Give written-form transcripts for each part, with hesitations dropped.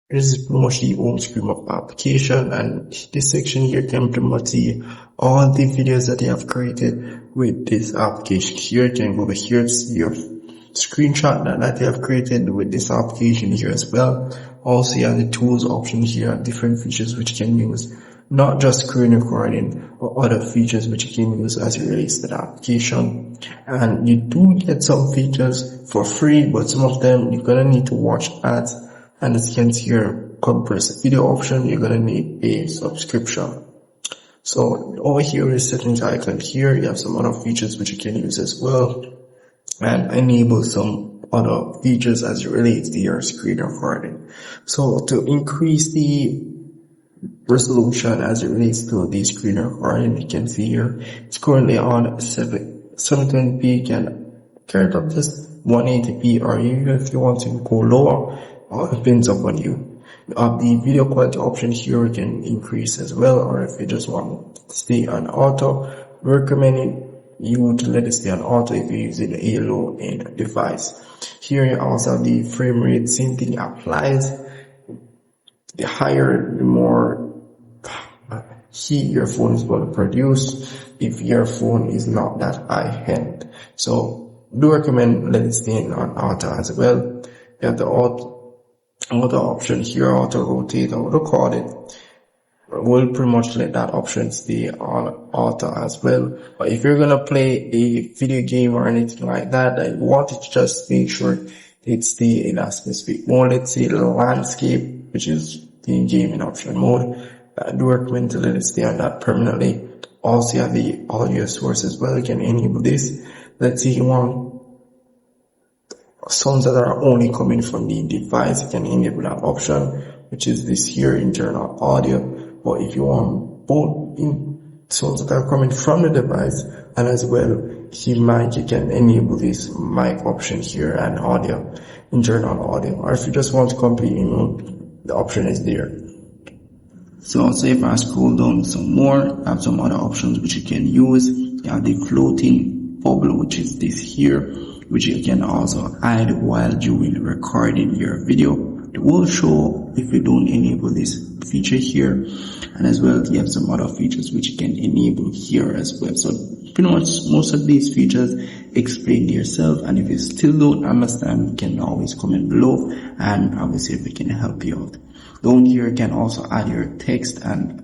This is pretty much the home screen of the application, and this section here can pretty much see all the videos that you have created with this application. Here you can go over here to see your screenshot that you have created with this application here as well. Also, you have the tools option here, different features which you can use, not just screen recording, but other features which you can use as it relates to the application. And you do get some features for free, but some of them you're gonna need to watch ads. And as you can see here, compressed video option, you're gonna need a subscription. So over here is settings icon. Here you have some other features which you can use as well, and enable some other features as it relates to your screen recording. So to increase the resolution as it relates to the screen recording, you can see here it's currently on 720p. You can carry it up to 180p, or even if you want to go lower, all depends upon you. The video quality option here you can increase as well, or if you just want to stay on auto, recommend you to let it stay on auto if you're using a low-end device. Here you also have the frame rate, same thing applies. The higher, the more heat your phone is going to produce if your phone is not that high end. So do recommend let it stay on auto as well. You have the auto option here, auto rotate, auto call it. We'll pretty much let that option stay on auto as well. But if you're gonna play a video game or anything like that, I want to just make sure it stay in a specific mode. Let's say the landscape, which is the gaming option mode. I do recommend to let it stay on that permanently. Also, you have the audio source as well. You can enable this. Let's say you want sounds that are only coming from the device, you can enable that option, which is this here, internal audio. But if you want both sounds that are coming from the device and as well the mic, you can enable this mic option here and audio, internal audio. Or if you just want to completely mute, the option is there. So if I scroll down some more, I have some other options which you can use. You have the floating bubble, which is this here, which you can also hide while doing recording your video. It will show if you don't enable this feature here, and as well you have some other features which you can enable here as well. So pretty much most of these features explain to yourself, and if you still don't understand, you can always comment below and obviously we can help you out. Down here you can also add your text and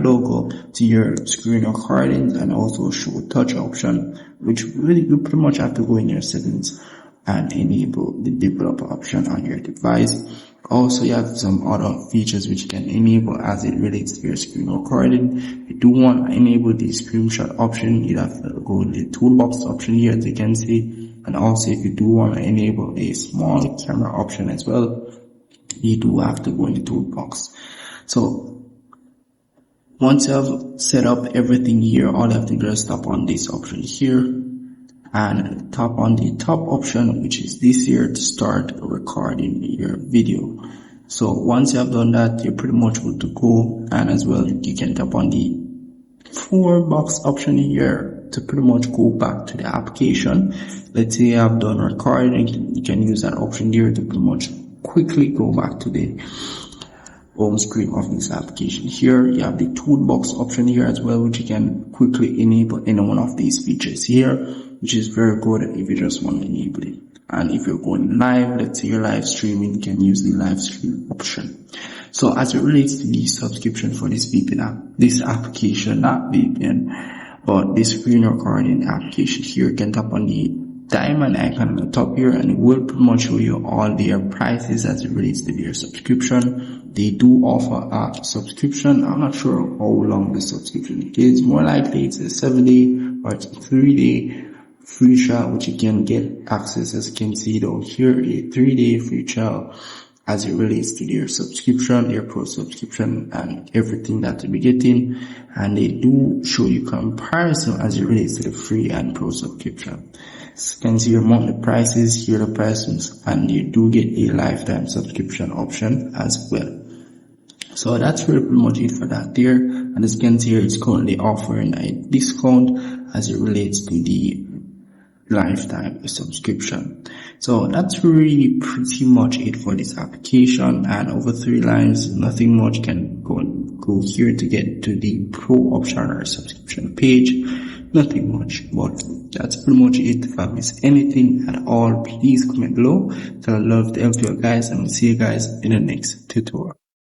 logo to your screen recordings, and also show touch option, which really you pretty much have to go in your settings and enable the developer option on your device. Also, you have some other features which you can enable as it relates to your screen recording. If you do want to enable the screenshot option, you have to go in the toolbox option here, as you can see. And also, if you do want to enable a small camera option as well, you do have to go in the toolbox. So once you have set up everything here, all you have to do is tap on this option here and tap on the top option, which is this here, to start recording your video. So once you have done that, you're pretty much good to go. And as well, you can tap on the 4 box option here to pretty much go back to the application. Let's say you have done recording, you can use that option here to pretty much quickly go back to the home screen of this application. Here you have the toolbox option here as well, which you can quickly enable any one of these features here, which is very good if you just want to enable it. And if you're going live, let's say you're live streaming, you can use the live stream option. So as it relates to the subscription for this VPN app, this application, not VPN, but this screen recording application here, you can tap on the diamond icon on the top here, and it will pretty much show you all their prices as it relates to their subscription. They do offer a subscription. I'm not sure how long the subscription is. More likely it's a 7-day or it's a 3-day free trial, which you can get access, as you can see down here, a 3-day free trial as it relates to their subscription, their pro subscription, and everything that you'll be getting. And they do show you comparison as it relates to the free and pro subscription. So you can see your monthly prices, here the prices, and you do get a lifetime subscription option as well. So that's really pretty much it for that there. And as you can see here, it's currently offering a discount as it relates to the lifetime subscription. So that's really pretty much it for this application, and over 3 lines, nothing much can go here to get to the pro option or subscription page. Nothing much, but that's pretty much it. If I miss anything at all, please comment below. So I'd love to help you guys, and we'll see you guys in the next tutorial.